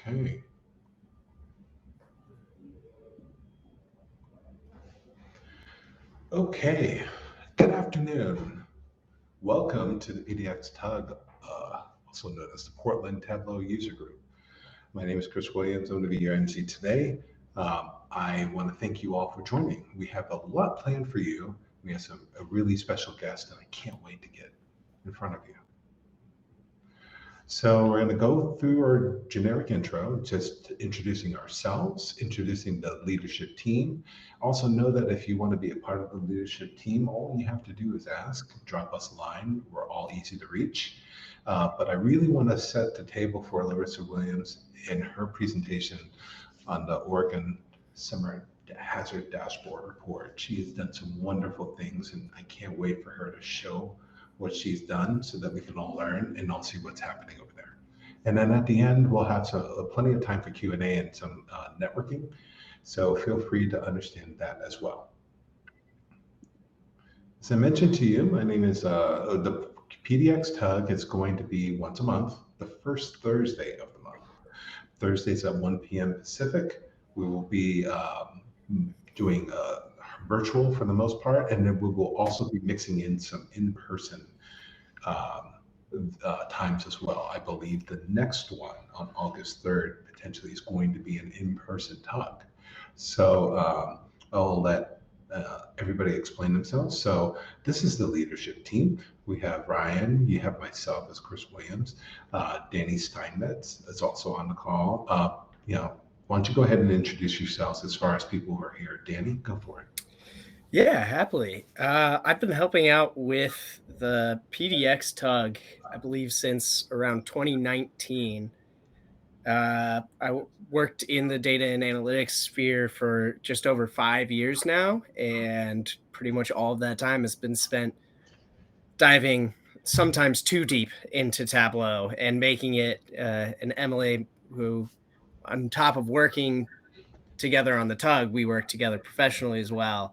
Okay. Okay. Good afternoon. Welcome to the PDX Tug, also known as the Portland Tableau User Group. My name is Chris Williams. I'm going to be your MC today. I want to thank you all for joining. We have a lot planned for you. We have a really special guest, and I can't wait to get in front of you. So we're going to go through our generic intro, just introducing ourselves, introducing the leadership team. Also know that if you want to be a part of the leadership team, all you have to do is ask, drop us a line. We're all easy to reach. But I really want to set the table for Larissa Williams in her presentation on the Oregon Summer Hazard Dashboard Report. She has done some wonderful things, and I can't wait for her to show what she's done so that we can all learn and all see what's happening over there. And then at the end, we'll have plenty of time for Q&A and some networking. So feel free to understand that as well. As I mentioned to you, my name is, the PDX Tug is going to be once a month, the first Thursday of the month. Thursdays at 1 p.m. Pacific. We will be doing virtual for the most part, and then we will also be mixing in some in-person times as well. I believe the next one on August 3rd potentially is going to be an in-person talk. So I'll let everybody explain themselves. So this is the leadership team. We have Ryan, you have myself as Chris Williams, Danny Steinmetz is also on the call. Why don't you go ahead and introduce yourselves as far as people who are here. Danny, go for it. Yeah, happily. I've been helping out with the PDX Tug, I believe, since around 2019. I worked in the data and analytics sphere for just over 5 years now, and pretty much all of that time has been spent diving sometimes too deep into Tableau and making it an Emily who, on top of working together on the Tug, we work together professionally as well.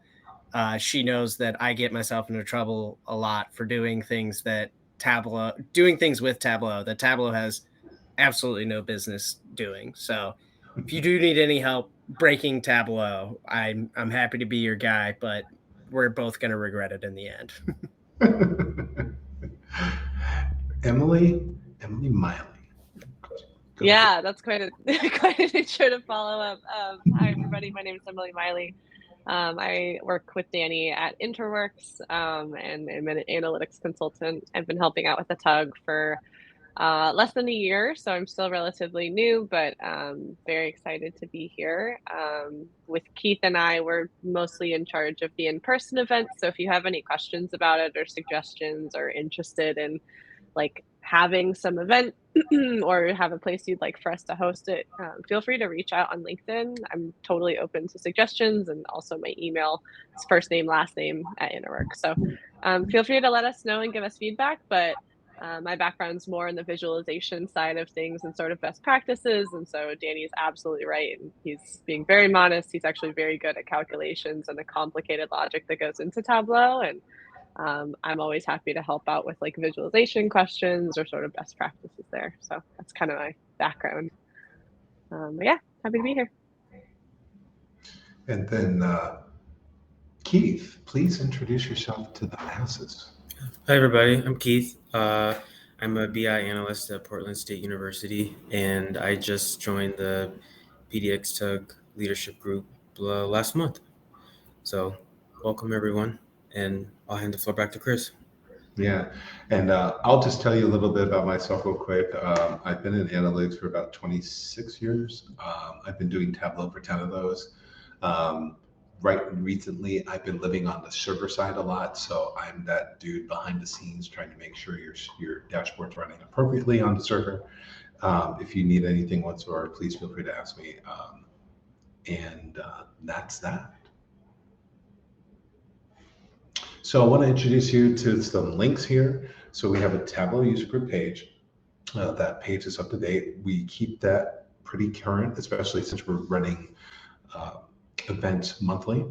She knows that I get myself into trouble a lot for doing things with Tableau that Tableau has absolutely no business doing. So if you do need any help breaking Tableau, I'm happy to be your guy, but we're both going to regret it in the end. Emily Miley. Yeah, that's quite an intro to follow up. Hi, everybody. My name is Emily Miley. I work with Danny at Interworks and I'm an analytics consultant. I've been helping out with the Tug for less than a year, so I'm still relatively new, but very excited to be here. With Keith and I, we're mostly in charge of the in-person events, so if you have any questions about it or suggestions or interested in having some event or have a place you'd like for us to host it, feel free to reach out on LinkedIn. I'm totally open to suggestions, and also my email is first name, last name @Interworks. So feel free to let us know and give us feedback, but my background's more in the visualization side of things and sort of best practices. And so Danny's absolutely right. And he's being very modest. He's actually very good at calculations and the complicated logic that goes into Tableau. And I'm always happy to help out with visualization questions or sort of best practices there. So that's kind of my background. But yeah, happy to be here. And then Keith, please introduce yourself to the masses. Hi, everybody. I'm Keith. I'm a BI analyst at Portland State University, and I just joined the PDX Tug leadership group last month. So welcome, everyone. And I'll hand the floor back to Chris. Yeah, and I'll just tell you a little bit about myself real quick. I've been in analytics for about 26 years. I've been doing Tableau for 10 of those. Recently, I've been living on the server side a lot, so I'm that dude behind the scenes trying to make sure your dashboard's running appropriately on the server. If you need anything whatsoever, please feel free to ask me. And that's that. So I want to introduce you to some links here. So we have a Tableau user group page. That page is up to date. We keep that pretty current, especially since we're running events monthly.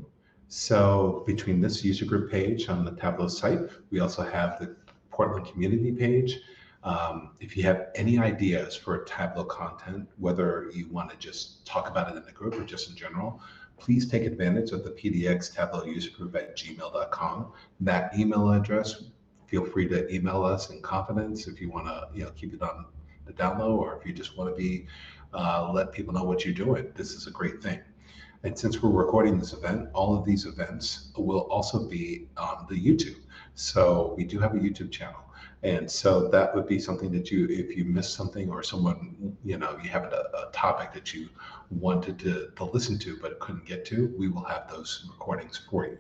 So between this user group page on the Tableau site, we also have the Portland community page. If you have any ideas for Tableau content, whether you want to just talk about it in the group or just in general, please take advantage of the PDX Tableau user group at gmail.com. That email address, feel free to email us in confidence if you want to keep it on the down low, or if you just want to be let people know what you're doing. This is a great thing. And since we're recording this event, all of these events will also be on the YouTube. So we do have a YouTube channel. And so that would be something that if you missed something, or someone, you have a topic that you wanted to listen to but couldn't get to, we will have those recordings for you.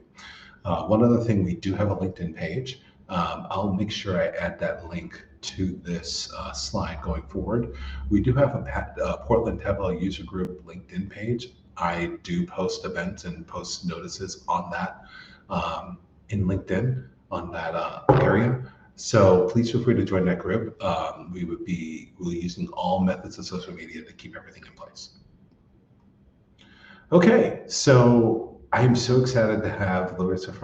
One other thing, we do have a LinkedIn page. I'll make sure I add that link to this slide going forward. We do have a Portland Tableau user group LinkedIn page. I do post events and post notices on that in LinkedIn, on that area. So please feel free to join that group. We're using all methods of social media to keep everything in place. Okay, so I am so excited to have Larissa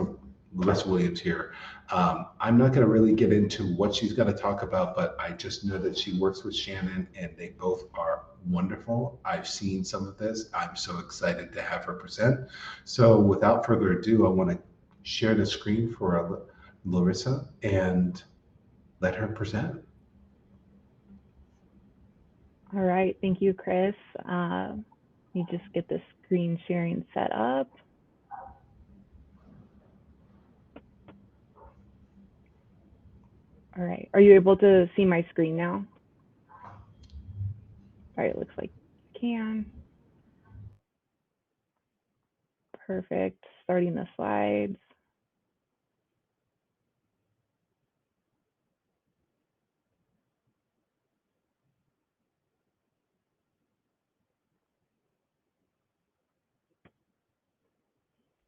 Williams here. I'm not going to really get into what she's going to talk about, but I just know that she works with Shannon and they both are wonderful. I've seen some of this. I'm so excited to have her present. So without further ado, I want to share the screen for Larissa and let her present. All right, thank you, Chris. Let me just get the screen sharing set up. All right, are you able to see my screen now? All right, it looks like you can. Perfect, starting the slides.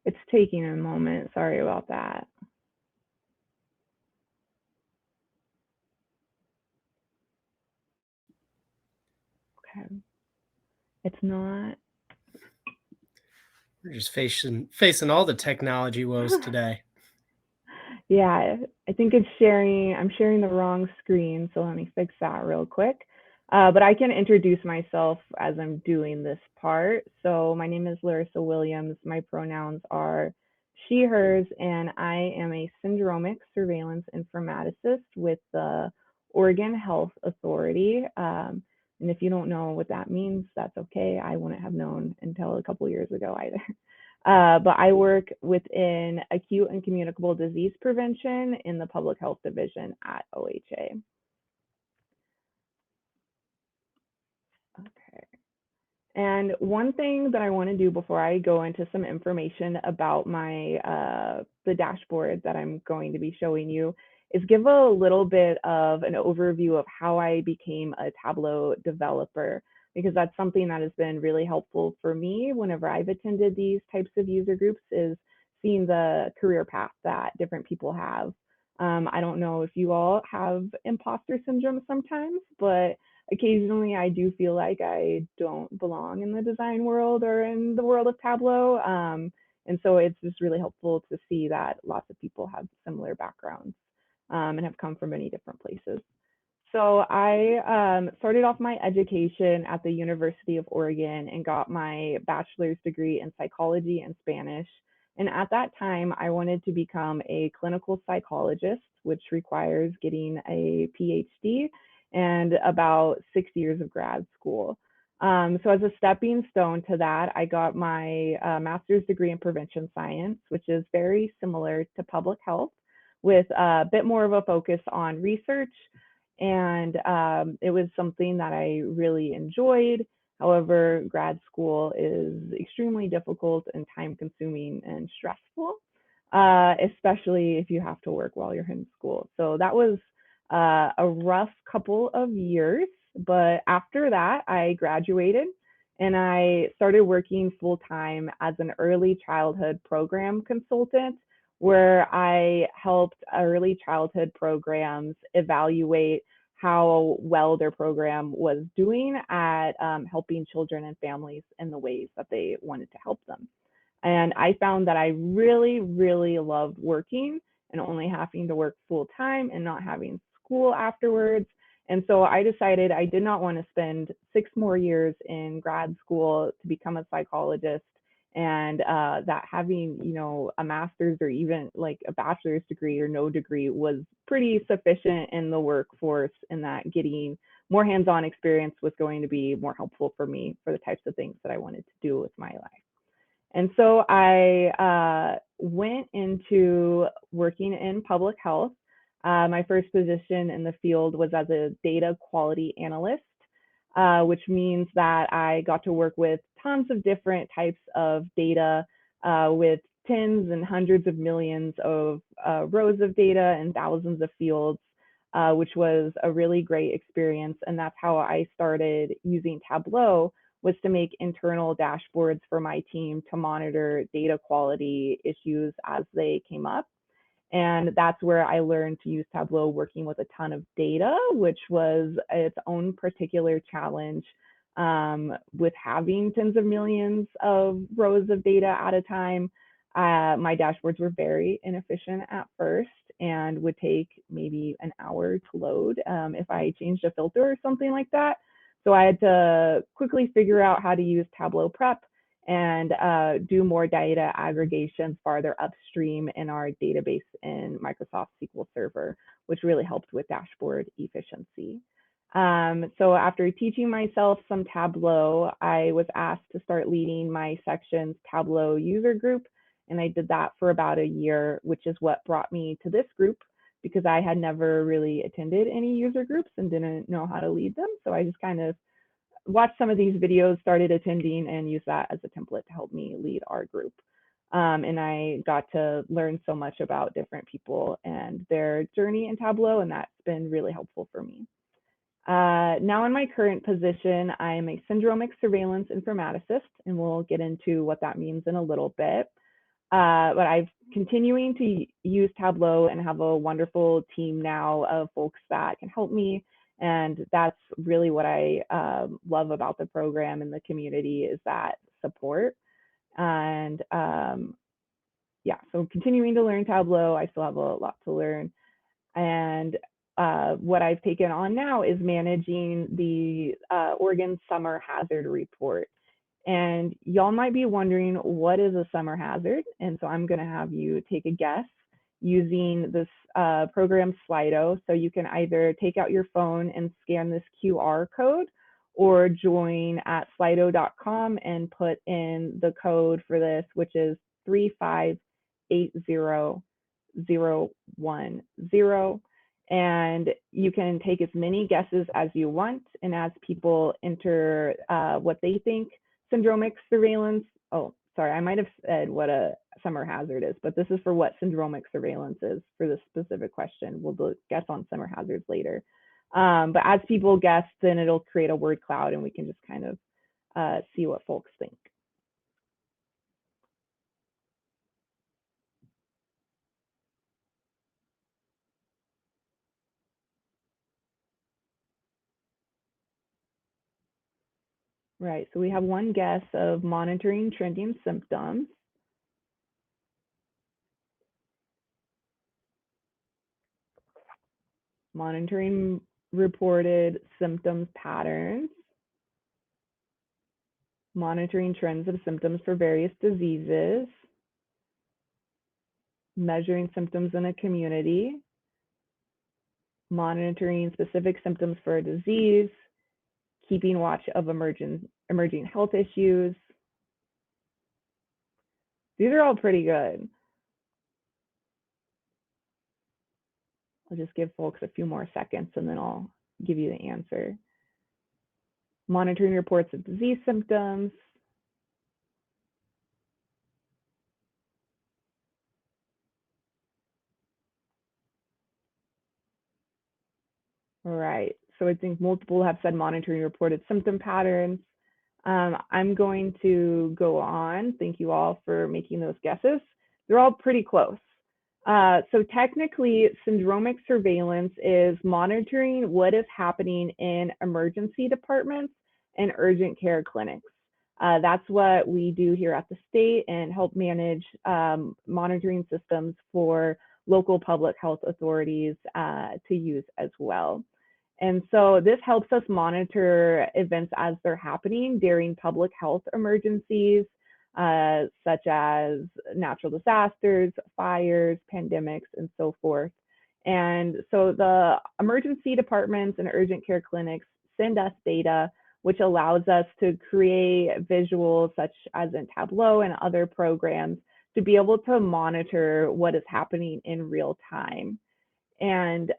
It's taking a moment, sorry about that. Okay, it's not. We're just facing all the technology woes today. Yeah, I think it's sharing. I'm sharing the wrong screen, so let me fix that real quick. But I can introduce myself as I'm doing this part. So my name is Larissa Williams. My pronouns are she, hers, and I am a syndromic surveillance informaticist with the Oregon Health Authority. And if you don't know what that means, that's okay. I wouldn't have known until a couple years ago either. But I work within acute and communicable disease prevention in the public health division at OHA. Okay. And one thing that I want to do before I go into some information about my the dashboard that I'm going to be showing you is give a little bit of an overview of how I became a Tableau developer, because that's something that has been really helpful for me whenever I've attended these types of user groups, is seeing the career path that different people have. I don't know if you all have imposter syndrome sometimes, but occasionally I do feel like I don't belong in the design world or in the world of Tableau. And so it's just really helpful to see that lots of people have similar backgrounds and have come from many different places. So I started off my education at the University of Oregon and got my bachelor's degree in psychology and Spanish. And at that time, I wanted to become a clinical psychologist, which requires getting a PhD and about 6 years of grad school. So as a stepping stone to that, I got my master's degree in prevention science, which is very similar to public health, with a bit more of a focus on research. And it was something that I really enjoyed. However, grad school is extremely difficult and time consuming and stressful, especially if you have to work while you're in school. So that was a rough couple of years. But after that, I graduated and I started working full time as an early childhood program consultant, where I helped early childhood programs evaluate how well their program was doing at helping children and families in the ways that they wanted to help them. And I found that I really, really loved working and only having to work full time and not having school afterwards. And so I decided I did not want to spend 6 more years in grad school to become a psychologist, and that having, you know, a master's or even like a bachelor's degree or no degree was pretty sufficient in the workforce, and that getting more hands-on experience was going to be more helpful for me for the types of things that I wanted to do with my life. And so I went into working in public health. My first position in the field was as a data quality analyst, which means that I got to work with tons of different types of data, with tens and hundreds of millions of rows of data and thousands of fields, which was a really great experience. And that's how I started using Tableau, was to make internal dashboards for my team to monitor data quality issues as they came up. And that's where I learned to use Tableau, working with a ton of data, which was its own particular challenge, with having tens of millions of rows of data at a time. My dashboards were very inefficient at first and would take maybe an hour to load if I changed a filter or something like that. So I had to quickly figure out how to use Tableau Prep and do more data aggregation farther upstream in our database in Microsoft SQL Server, which really helped with dashboard efficiency. So after teaching myself some Tableau, I was asked to start leading my section's Tableau user group, and I did that for about a year, which is what brought me to this group, because I had never really attended any user groups and didn't know how to lead them. So I just kind of watched some of these videos, started attending, and used that as a template to help me lead our group. And I got to learn so much about different people and their journey in Tableau, and that's been really helpful for me. Now in my current position, I am a syndromic surveillance informaticist, and we'll get into what that means in a little bit. But I'm continuing to use Tableau and have a wonderful team now of folks that can help me. And that's really what I love about the program and the community, is that support. And yeah, so continuing to learn Tableau, I still have a lot to learn. And what I've taken on now is managing the Oregon Summer Hazard Report. And y'all might be wondering, what is a summer hazard? And so I'm going to have you take a guess using this program Slido. So you can either take out your phone and scan this QR code, or join at slido.com and put in the code for this, which is 3580010. And you can take as many guesses as you want. And as people enter what they think syndromic surveillance, oh, sorry, I might have said what a summer hazard is, but this is for what syndromic surveillance is for this specific question. We'll guess on summer hazards later. But as people guess, then it'll create a word cloud and we can just kind of see what folks think. Right, so we have one guess of monitoring trending symptoms. Monitoring reported symptoms patterns. Monitoring trends of symptoms for various diseases. Measuring symptoms in a community. Monitoring specific symptoms for a disease. Keeping watch of emerging health issues. These are all pretty good. I'll just give folks a few more seconds and then I'll give you the answer. Monitoring reports of disease symptoms. All right, so I think multiple have said monitoring reported symptom patterns. I'm going to go on. Thank you all for making those guesses. They're all pretty close. So technically, syndromic surveillance is monitoring what is happening in emergency departments and urgent care clinics. That's what we do here at the state and help manage monitoring systems for local public health authorities to use as well. And so this helps us monitor events as they're happening during public health emergencies, such as natural disasters, fires, pandemics, and so forth. And so the emergency departments and urgent care clinics send us data, which allows us to create visuals such as in Tableau and other programs to be able to monitor what is happening in real time. And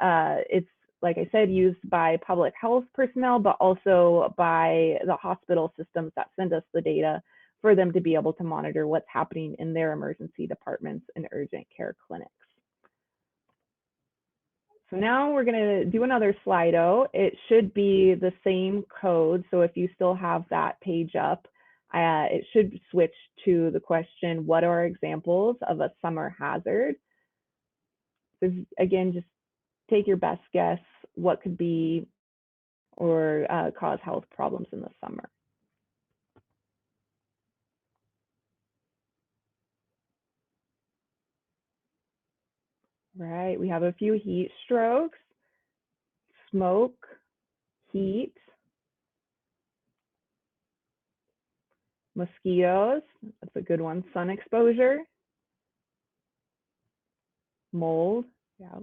it's, like I said, used by public health personnel, but also by the hospital systems that send us the data for them to be able to monitor what's happening in their emergency departments and urgent care clinics. So now we're going to do another Slido. It should be the same code. So if you still have that page up, it should switch to the question, what are examples of a summer hazard? So again, just take your best guess what could be or cause health problems in the summer. Right, we have a few heat strokes, smoke, heat, mosquitoes, that's a good one, sun exposure, mold, yeah.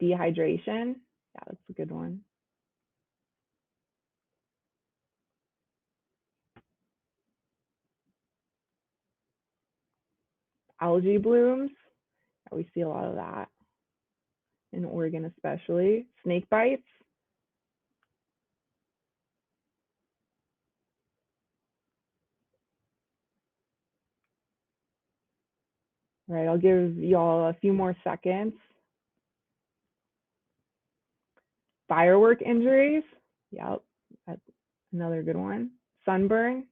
Dehydration, yeah, that's a good one. Algae blooms, yeah, we see a lot of that in Oregon especially. Snake bites, right, I'll give y'all a few more seconds. Firework injuries, yep, that's another good one. Sunburn,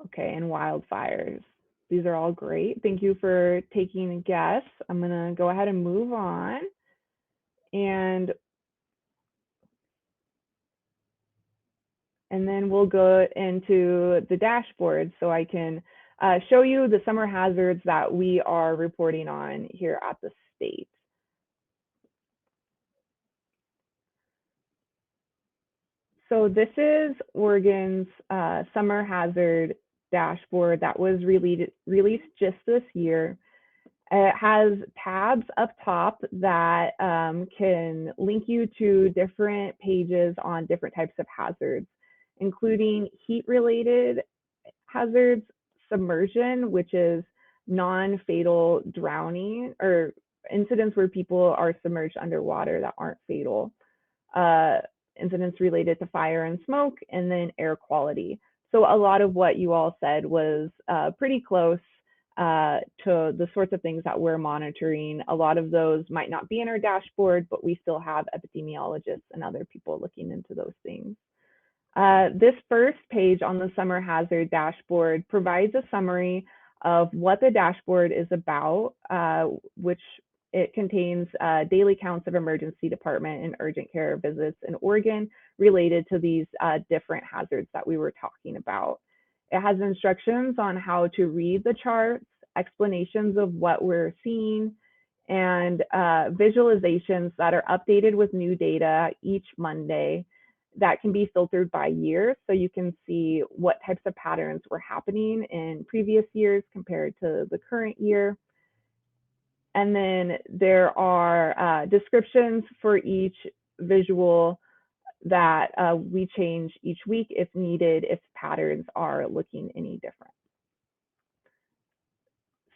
okay, and wildfires. These are all great. Thank you for taking a guess. I'm gonna go ahead and move on. And then we'll go into the dashboard so I can show you the summer hazards that we are reporting on here at the state. So this is Oregon's summer hazard dashboard that was released just this year. It has tabs up top that can link you to different pages on different types of hazards, including heat-related hazards, submersion, which is non-fatal drowning, or incidents where people are submerged underwater that aren't fatal, incidents related to fire and smoke, and then air quality. So a lot of what you all said was pretty close to the sorts of things that we're monitoring. A lot of those might not be in our dashboard, but we still have epidemiologists and other people looking into those things. This first page on the summer hazard dashboard provides a summary of what the dashboard is about, which it contains daily counts of emergency department and urgent care visits in Oregon related to these different hazards that we were talking about. It has instructions on how to read the charts, explanations of what we're seeing, and visualizations that are updated with new data each Monday that can be filtered by year. So you can see what types of patterns were happening in previous years compared to the current year. And then there are descriptions for each visual that we change each week if needed, if patterns are looking any different.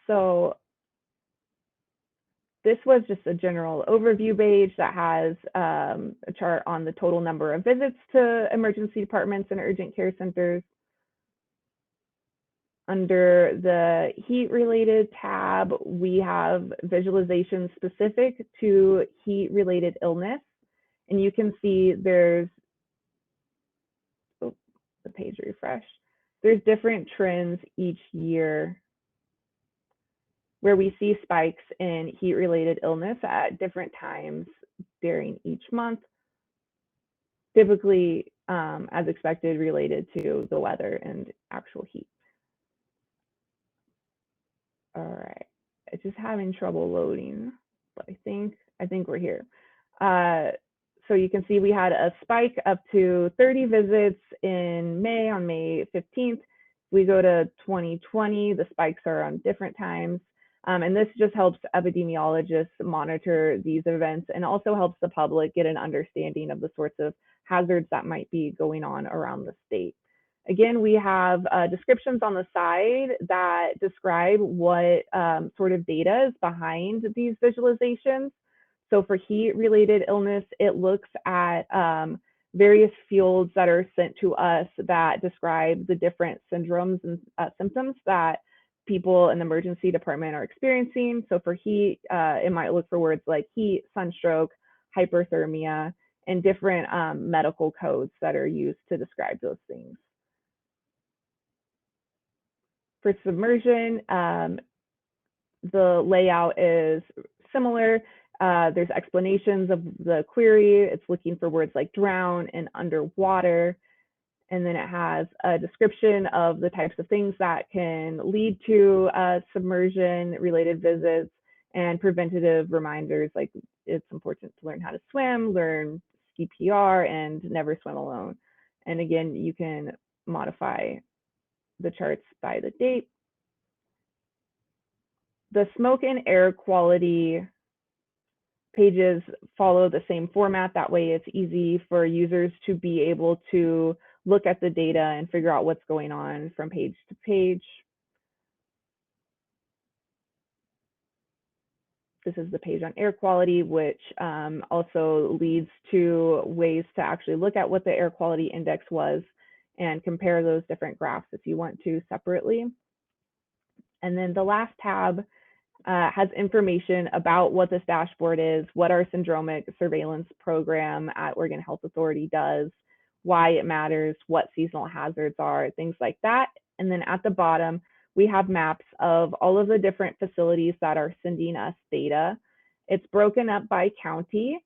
So this was just a general overview page that has a chart on the total number of visits to emergency departments and urgent care centers. Under the heat-related tab, we have visualizations specific to heat-related illness. And you can see there's, oh, the page refreshed. There's different trends each year where we see spikes in heat-related illness at different times during each month. typically, as expected, related to the weather and actual heat. All right, it's just having trouble loading, but I think we're here. So you can see we had a spike up to 30 visits in May, on May 15th. We go to 2020, the spikes are on different times. And this just helps epidemiologists monitor these events and also helps the public get an understanding of the sorts of hazards that might be going on around the state. Again, we have descriptions on the side that describe what sort of data is behind these visualizations. So for heat-related illness, it looks at various fields that are sent to us that describe the different syndromes and symptoms that people in the emergency department are experiencing. So for heat, it might look for words like heat, sunstroke, hyperthermia, and different medical codes that are used to describe those things. For submersion, the layout is similar. There's explanations of the query. It's looking for words like drown and underwater. And then it has a description of the types of things that can lead to submersion-related visits and preventative reminders, like it's important to learn how to swim, learn CPR, and never swim alone. And again, you can modify the charts by the date. The smoke and air quality pages follow the same format. That way it's easy for users to be able to look at the data and figure out what's going on from page to page. This is the page on air quality, which also leads to ways to actually look at what the air quality index was and compare those different graphs if you want to separately. And then the last tab has information about what this dashboard is, what our syndromic surveillance program at Oregon Health Authority does, why it matters, what seasonal hazards are, things like that. And then at the bottom, we have maps of all of the different facilities that are sending us data. It's broken up by county.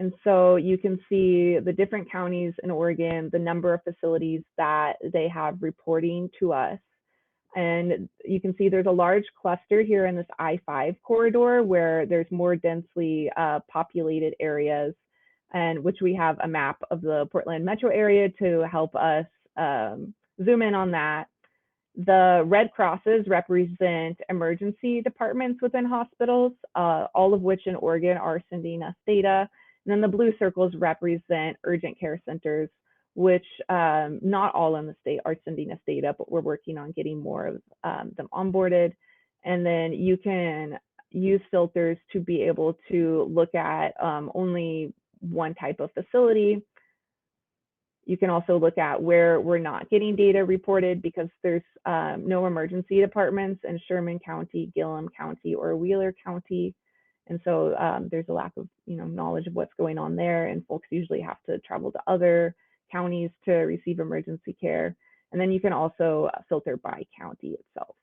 And so you can see the different counties in Oregon, the number of facilities that they have reporting to us. And you can see there's a large cluster here in this I-5 corridor where there's more densely populated areas, and which we have a map of the Portland metro area to help us zoom in on that. The red crosses represent emergency departments within hospitals, all of which in Oregon are sending us data. And then the blue circles represent urgent care centers, which not all in the state are sending us data, but we're working on getting more of them onboarded. And then you can use filters to be able to look at only one type of facility. You can also look at where we're not getting data reported because there's no emergency departments in Sherman County, Gillum County, or Wheeler County. And so there's a lack of knowledge of what's going on there, and folks usually have to travel to other counties to receive emergency care. And then you can also filter by county itself.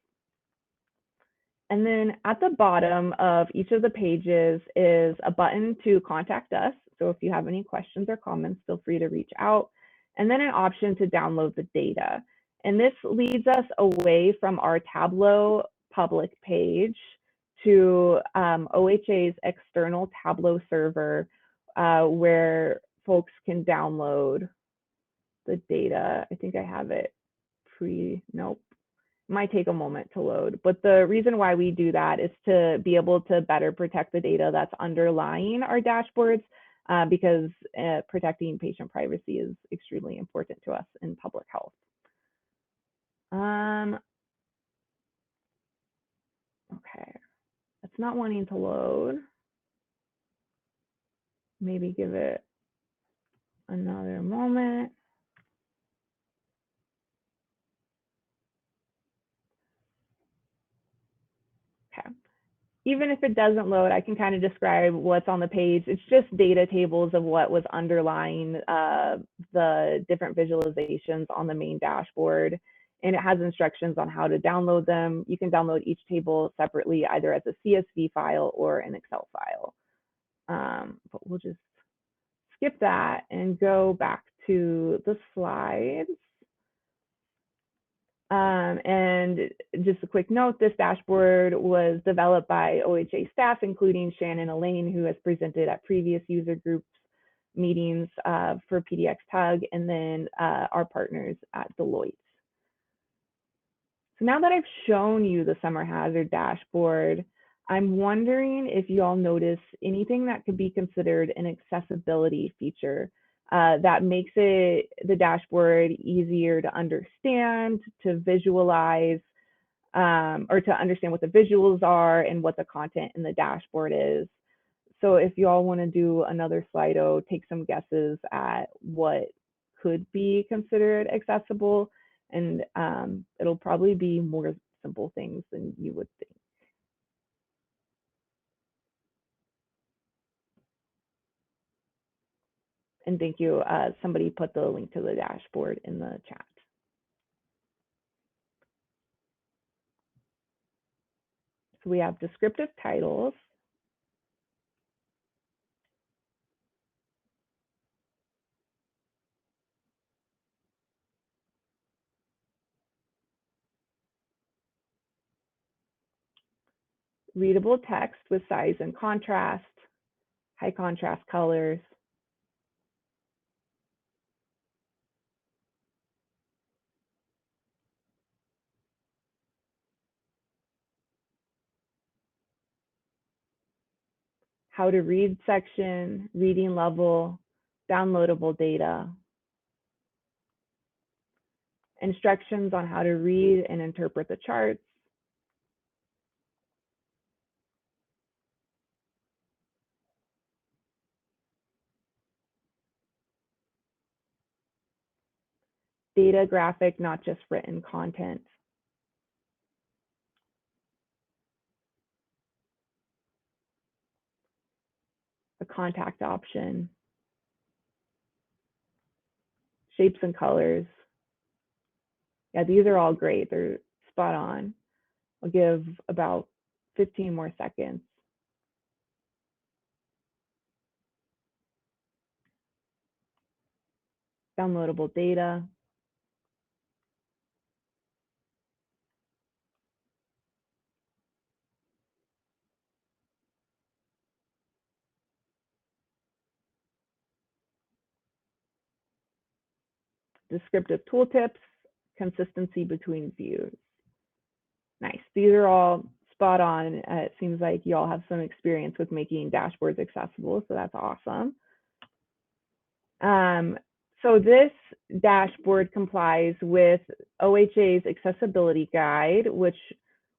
And then at the bottom of each of the pages is a button to contact us. So if you have any questions or comments, feel free to reach out. And then an option to download the data. And this leads us away from our Tableau public page to OHA's external Tableau server where folks can download the data. I think I have it nope. Might take a moment to load, but the reason why we do that is to be able to better protect the data that's underlying our dashboards because protecting patient privacy is extremely important to us in public health. Okay, it's not wanting to load. Maybe give it another moment. Okay. Even if it doesn't load, I can kind of describe what's on the page. It's just data tables of what was underlying the different visualizations on the main dashboard. And it has instructions on how to download them. You can download each table separately, either as a CSV file or an Excel file. But we'll just skip that and go back to the slides. And just a quick note, this dashboard was developed by OHA staff, including Shannon Elaine, who has presented at previous user groups meetings for PDX Tug, and then our partners at Deloitte. So now that I've shown you the summer hazard dashboard, I'm wondering if you all notice anything that could be considered an accessibility feature that makes the dashboard easier to understand, to visualize, or to understand what the visuals are and what the content in the dashboard is. So if you all want to do another Slido, take some guesses at what could be considered accessible, and it'll probably be more simple things than you would think. And thank you. Somebody put the link to the dashboard in the chat. So we have descriptive titles. Readable text with size and contrast, high contrast colors. How to read section, reading level, downloadable data. Instructions on how to read and interpret the charts. Data graphic, not just written content. A contact option. Shapes and colors. Yeah, these are all great. They're spot on. I'll give about 15 more seconds. Downloadable data. Descriptive tooltips, consistency between views. Nice. These are all spot on. It seems like you all have some experience with making dashboards accessible, so that's awesome. So this dashboard complies with OHA's accessibility guide, which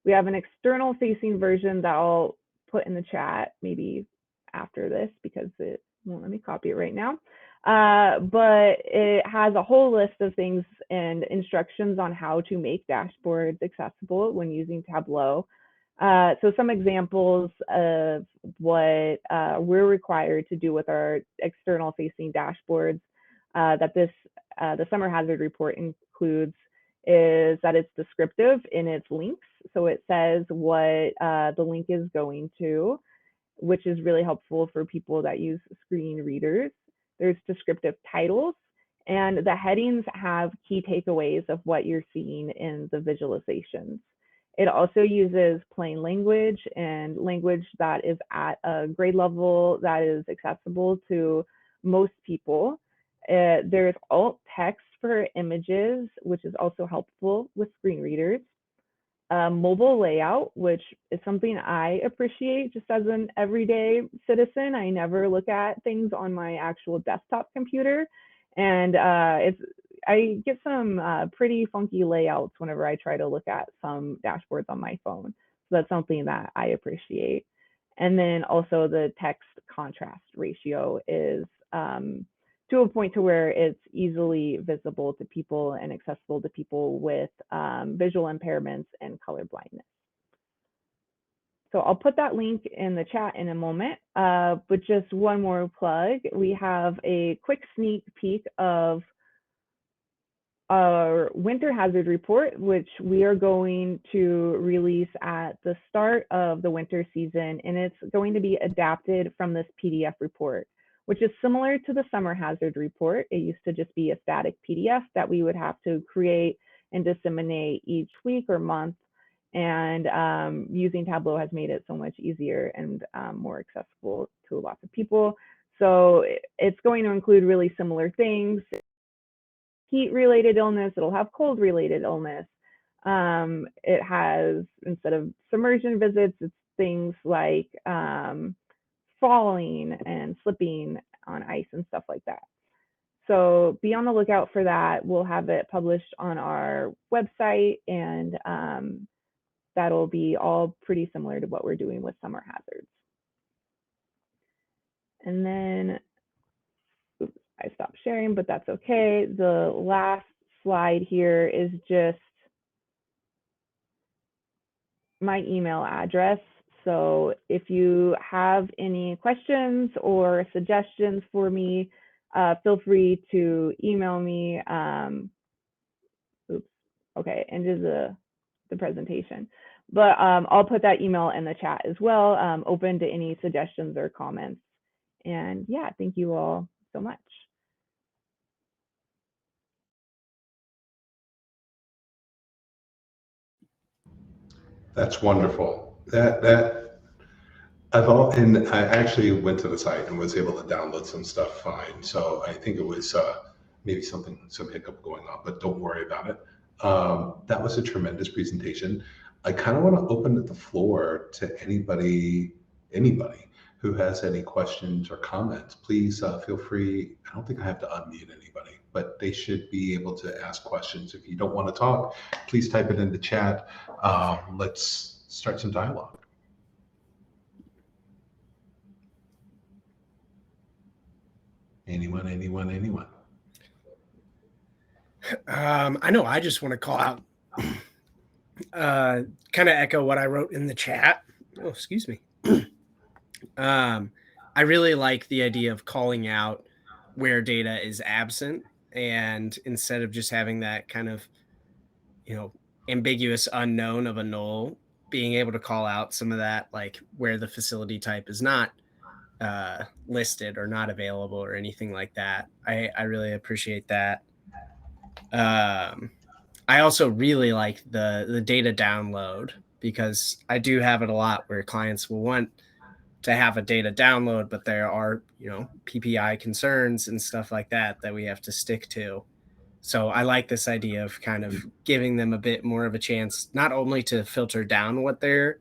we have an external facing version that I'll put in the chat maybe after this because it won't let me copy it right now. But it has a whole list of things and instructions on how to make dashboards accessible when using Tableau. So some examples of what we're required to do with our external facing dashboards that the summer hazard report includes is that it's descriptive in its links. So it says what the link is going to, which is really helpful for people that use screen readers. There's descriptive titles, and the headings have key takeaways of what you're seeing in the visualizations. It also uses plain language and language that is at a grade level that is accessible to most people. There's alt text for images, which is also helpful with screen readers. Mobile layout, which is something I appreciate just as an everyday citizen. I never look at things on my actual desktop computer, and I get some pretty funky layouts whenever I try to look at some dashboards on my phone. So that's something that I appreciate. And then also the text contrast ratio is to a point to where it's easily visible to people and accessible to people with visual impairments and color blindness. So I'll put that link in the chat in a moment, but just one more plug. We have a quick sneak peek of our winter hazard report, which we are going to release at the start of the winter season, and it's going to be adapted from this PDF report, which is similar to the summer hazard report. It used to just be a static PDF that we would have to create and disseminate each week or month. And using Tableau has made it so much easier and more accessible to lots of people. So it's going to include really similar things. Heat-related illness, it'll have cold-related illness. It has, instead of submersion visits, it's things like falling and slipping on ice and stuff like that. So be on the lookout for that. We'll have it published on our website, and that'll be all pretty similar to what we're doing with summer hazards. And then, oops, I stopped sharing, but that's okay. The last slide here is just my email address. So if you have any questions or suggestions for me, feel free to email me. Oops, okay, ended the presentation. But I'll put that email in the chat as well, open to any suggestions or comments. And yeah, thank you all so much. That's wonderful. And I actually went to the site and was able to download some stuff fine. So I think it was maybe some hiccup going on, but don't worry about it. That was a tremendous presentation. I kind of want to open the floor to anybody who has any questions or comments. Please feel free. I don't think I have to unmute anybody, but they should be able to ask questions. If you don't want to talk, please type it in the chat. Let's start some dialogue. Anyone? I know I just want to call out, kind of echo what I wrote in the chat. Oh, excuse me. I really like the idea of calling out where data is absent, and instead of just having that kind of, ambiguous unknown of a null, being able to call out some of that, like where the facility type is not listed or not available or anything like that. I really appreciate that. I also really like the data download, because I do have it a lot where clients will want to have a data download, but there are, PPI concerns and stuff like that we have to stick to. So I like this idea of kind of giving them a bit more of a chance, not only to filter down what they're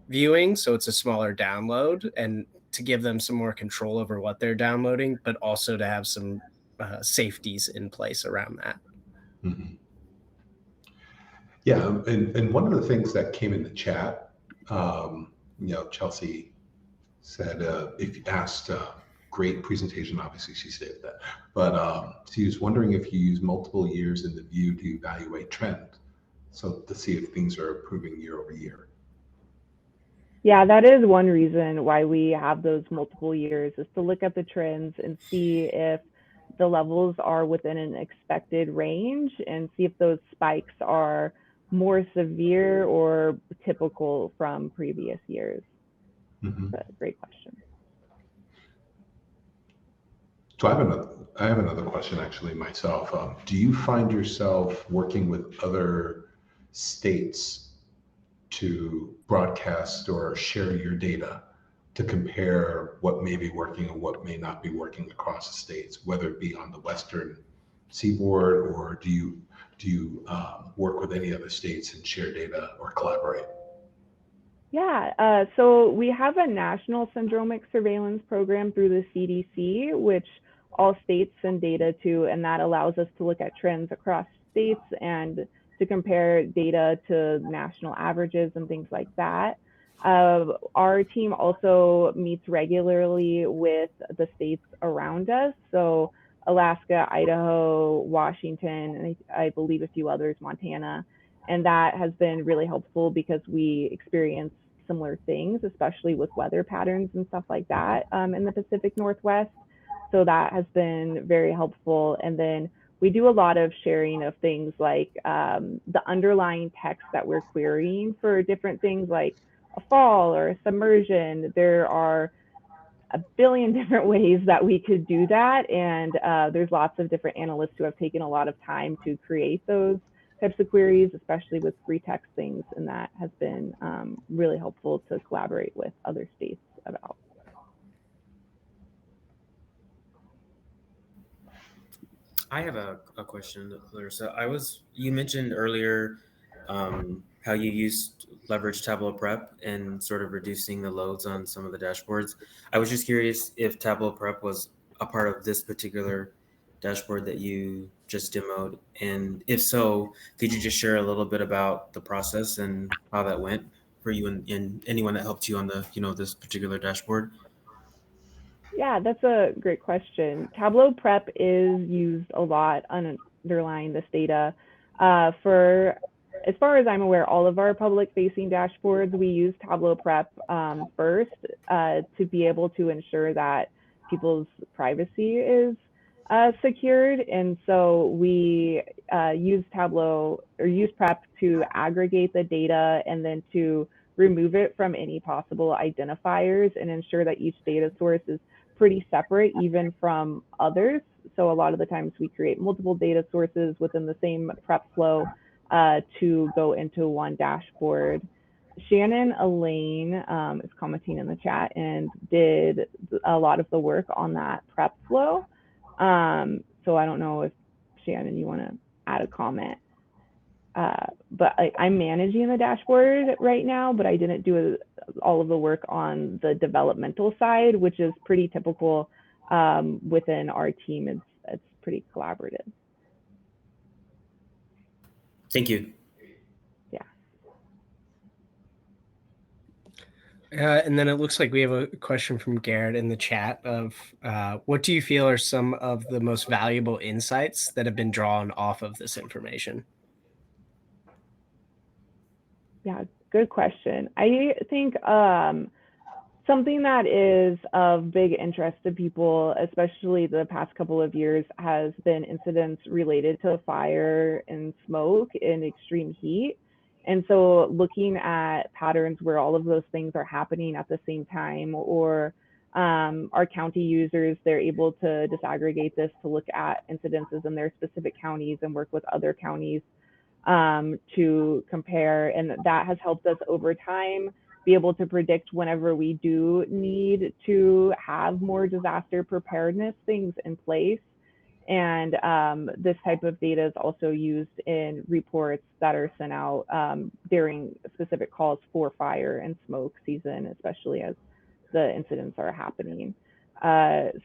viewing, so it's a smaller download, and to give them some more control over what they're downloading, but also to have some safeties in place around that. Mm-hmm. Yeah, and one of the things that came in the chat, Chelsea said, if you asked, great presentation, obviously she stated that, but she was wondering if you use multiple years in the view to evaluate trend, so to see if things are improving year over year. Yeah, that is one reason why we have those multiple years, is to look at the trends and see if the levels are within an expected range, and see if those spikes are more severe or typical from previous years. Mm-hmm. That's a great question. So I have another question actually myself. Do you find yourself working with other states to broadcast or share your data to compare what may be working and what may not be working across the states, whether it be on the Western seaboard, or do you work with any other states and share data or collaborate? Yeah, so we have a national syndromic surveillance program through the CDC, which all states send data to, and that allows us to look at trends across states and to compare data to national averages and things like that. Our team also meets regularly with the states around us, so Alaska, Idaho, Washington, and I believe a few others, Montana. And that has been really helpful because we experience similar things, especially with weather patterns and stuff like that in the Pacific Northwest. So that has been very helpful. And then we do a lot of sharing of things like the underlying text that we're querying for different things like a fall or a submersion. There are a billion different ways that we could do that. And there's lots of different analysts who have taken a lot of time to create those types of queries, especially with free text things. And that has been really helpful to collaborate with other states about. I have a question, Larissa. You mentioned earlier how you used leverage Tableau Prep and sort of reducing the loads on some of the dashboards. I was just curious if Tableau Prep was a part of this particular dashboard that you just demoed, and if so, could you just share a little bit about the process and how that went for you and anyone that helped you on the this particular dashboard? Yeah, that's a great question. Tableau Prep is used a lot underlying this data. For, as far as I'm aware, all of our public-facing dashboards, we use Tableau Prep first to be able to ensure that people's privacy is secured. And so we use Tableau or use Prep to aggregate the data and then to remove it from any possible identifiers and ensure that each data source is pretty separate even from others. So a lot of the times we create multiple data sources within the same prep flow to go into one dashboard. Shannon Elaine is commenting in the chat and did a lot of the work on that prep flow. So I don't know if Shannon, you want to add a comment. But I'm managing the dashboard right now, but I didn't do all of the work on the developmental side, which is pretty typical within our team. It's pretty collaborative. Thank you. Yeah. And then it looks like we have a question from Garrett in the chat of what do you feel are some of the most valuable insights that have been drawn off of this information? Yeah, good question. I think something that is of big interest to people, especially the past couple of years, has been incidents related to fire and smoke and extreme heat. And so looking at patterns where all of those things are happening at the same time, or our county users, they're able to disaggregate this to look at incidences in their specific counties and work with other counties to compare. And that has helped us over time be able to predict whenever we do need to have more disaster preparedness things in place. And this type of data is also used in reports that are sent out during specific calls for fire and smoke season, especially as the incidents are happening.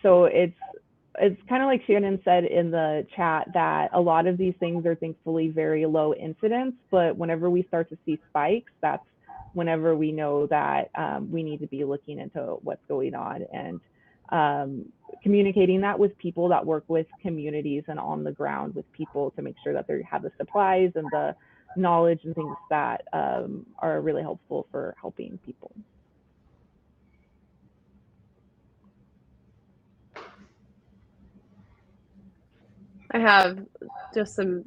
So it's kind of like Shannon said in the chat that a lot of these things are thankfully very low incidence, but whenever we start to see spikes, that's whenever we know that we need to be looking into what's going on and communicating that with people that work with communities and on the ground with people to make sure that they have the supplies and the knowledge and things that are really helpful for helping people. I have just some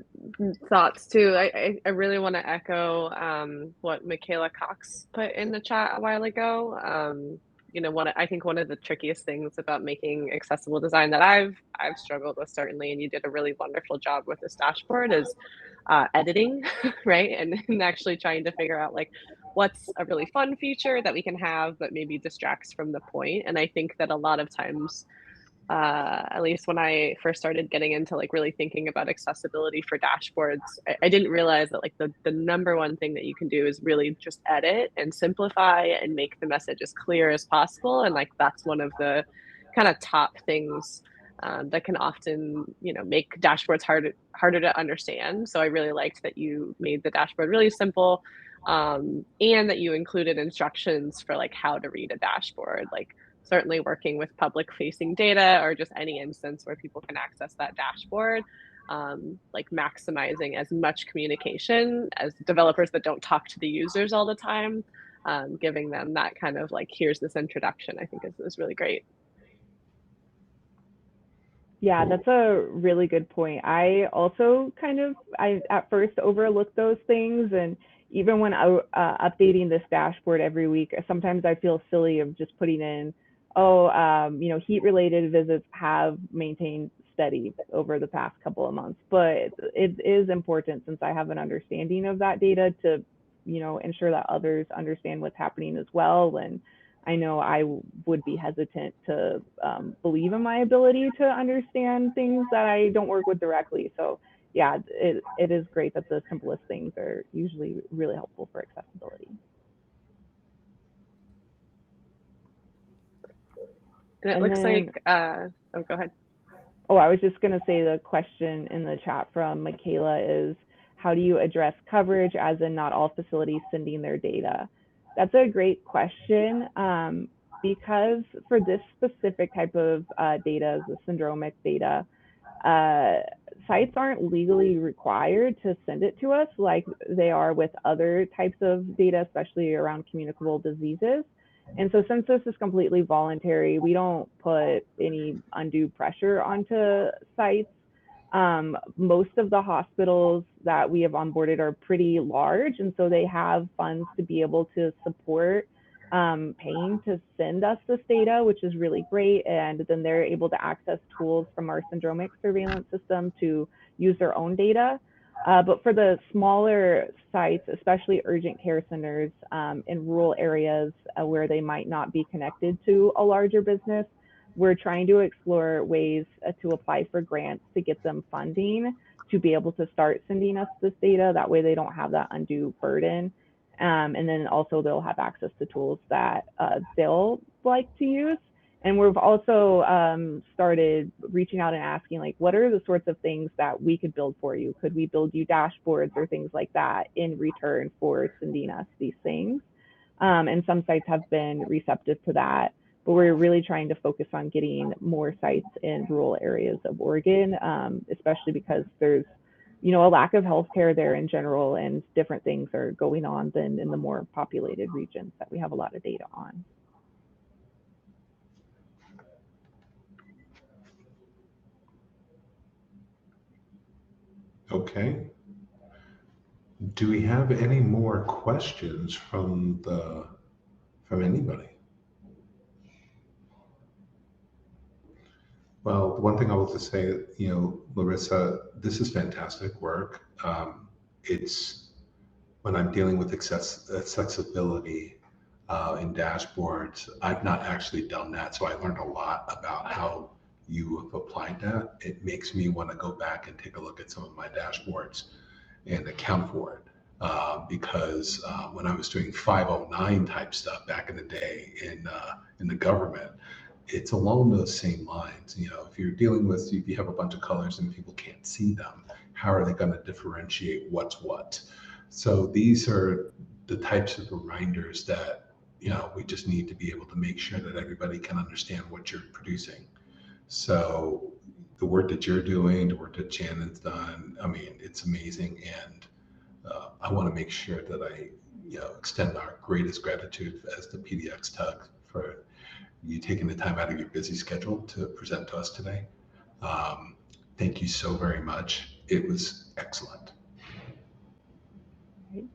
thoughts too. I really want to echo what Michaela Cox put in the chat a while ago. You know, I think one of the trickiest things about making accessible design that I've struggled with certainly, and you did a really wonderful job with this dashboard, is editing, right? And actually trying to figure out like what's a really fun feature that we can have, but maybe distracts from the point. And I think that a lot of times, at least when I first started getting into like really thinking about accessibility for dashboards, I didn't realize that like the number one thing that you can do is really just edit and simplify and make the message as clear as possible. And like that's one of the kind of top things that can often, you know, make dashboards harder to understand. So I really liked that you made the dashboard really simple, and that you included instructions for like how to read a dashboard, like certainly working with public facing data or just any instance where people can access that dashboard, like maximizing as much communication as developers that don't talk to the users all the time, giving them that kind of like, here's this introduction, I think is really great. Yeah, that's a really good point. I also I at first overlooked those things, and even when I updating this dashboard every week, sometimes I feel silly of just putting in heat-related visits have maintained steady over the past couple of months, but it is important, since I have an understanding of that data, to ensure that others understand what's happening as well. And I know I would be hesitant to believe in my ability to understand things that I don't work with directly. So yeah, it is great that the simplest things are usually really helpful for accessibility. And it looks like, oh, go ahead. Oh, I was just going to say, the question in the chat from Michaela is, how do you address coverage, as in not all facilities sending their data? That's a great question, because for this specific type of data, the syndromic data, sites aren't legally required to send it to us like they are with other types of data, especially around communicable diseases. And so since this is completely voluntary, we don't put any undue pressure onto sites. Most of the hospitals that we have onboarded are pretty large, and so they have funds to be able to support paying to send us this data, which is really great. And then they're able to access tools from our syndromic surveillance system to use their own data. But for the smaller sites, especially urgent care centers in rural areas where they might not be connected to a larger business, we're trying to explore ways to apply for grants to get them funding to be able to start sending us this data. That way they don't have that undue burden. And then also they'll have access to tools that they'll like to use. And we've also started reaching out and asking, like, what are the sorts of things that we could build for you? Could we build you dashboards or things like that in return for sending us these things? And some sites have been receptive to that, but we're really trying to focus on getting more sites in rural areas of Oregon, especially because there's a lack of healthcare there in general, and different things are going on than in the more populated regions that we have a lot of data on. Okay. Do we have any more questions from anybody? Well, the one thing I will just say, Larissa, this is fantastic work. It's when I'm dealing with accessibility in dashboards, I've not actually done that. So I learned a lot about how you have applied that. It makes me want to go back and take a look at some of my dashboards and account for it. Because when I was doing 509 type stuff back in the day in the government, it's along those same lines. If you're dealing with, if you have a bunch of colors and people can't see them, how are they going to differentiate what's what? So these are the types of reminders that, we just need to be able to make sure that everybody can understand what you're producing. So the work that you're doing, the work that Shannon's done, I mean, it's amazing. And I want to make sure that I, extend our greatest gratitude as the PDX Tug for you taking the time out of your busy schedule to present to us today. Thank you so very much. It was excellent.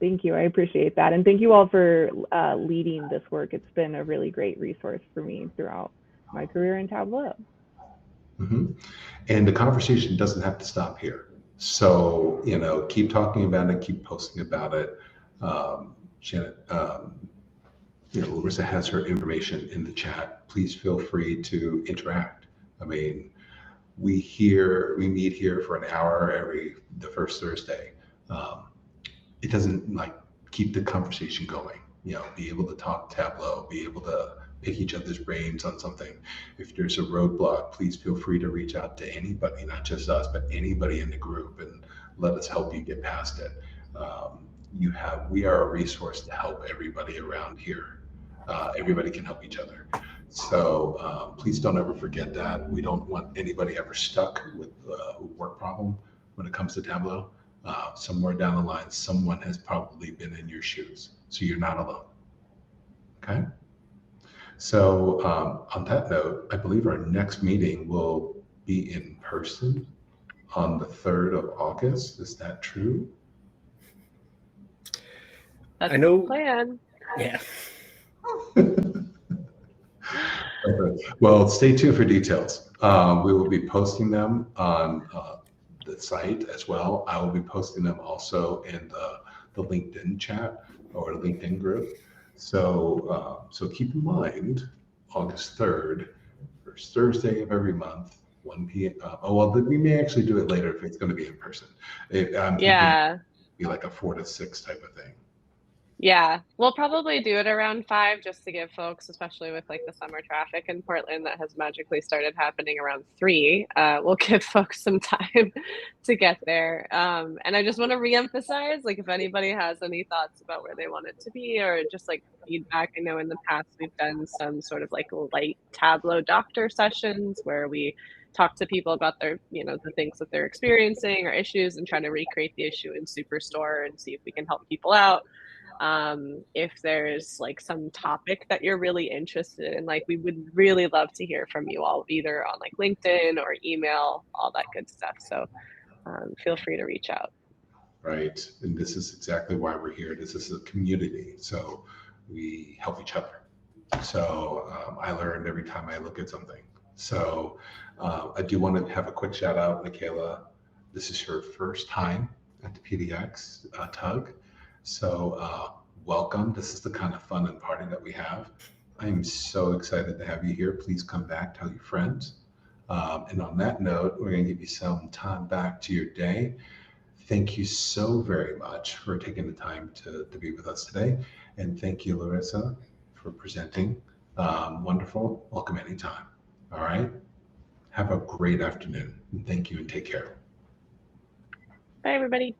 Thank you. I appreciate that. And thank you all for leading this work. It's been a really great resource for me throughout my career in Tableau. Mm-hmm. And the conversation doesn't have to stop here. So, keep talking about it, keep posting about it. Shannon, Larissa has her information in the chat. Please feel free to interact. I mean, we meet here for an hour the first Thursday. It doesn't keep the conversation going, be able to talk Tableau, be able to pick each other's brains on something. If there's a roadblock, please feel free to reach out to anybody, not just us, but anybody in the group, and let us help you get past it. We are a resource to help everybody around here. Everybody can help each other. So please don't ever forget that. We don't want anybody ever stuck with a work problem when it comes to Tableau. Somewhere down the line, someone has probably been in your shoes, so you're not alone. Okay? So on that note, I believe our next meeting will be in person on the 3rd of August. Is that true? That's I know. the plan. Yeah. Well, stay tuned for details. We will be posting them on the site as well. I will be posting them also in the LinkedIn chat or LinkedIn group. So keep in mind, August 3rd, first Thursday of every month, 1 p.m. We may actually do it later if it's going to be in person. I'm thinking Yeah. it'd be like a 4 to 6 type of thing. Yeah, we'll probably do it around 5 just to give folks, especially with like the summer traffic in Portland that has magically started happening around 3. We'll give folks some time to get there. And I just want to reemphasize, like, if anybody has any thoughts about where they want it to be or just like feedback, I know in the past we've done some sort of like light Tableau doctor sessions where we talk to people about their, the things that they're experiencing or issues and try to recreate the issue in Superstore and see if we can help people out. If there's like some topic that you're really interested in, like we would really love to hear from you all, either on like LinkedIn or email, all that good stuff. So feel free to reach out. Right. And this is exactly why we're here. This is a community. So we help each other. So I learned every time I look at something. So I do want to have a quick shout out, Michaela. This is her first time at the PDX Tug. So welcome. This is the kind of fun and party that we have. I'm so excited to have you here. Please come back, tell your friends. And on that note, we're going to give you some time back to your day. Thank you so very much for taking the time to be with us today. And thank you, Larissa, for presenting. Wonderful. Welcome anytime. All right. Have a great afternoon. And thank you and take care. Bye, everybody.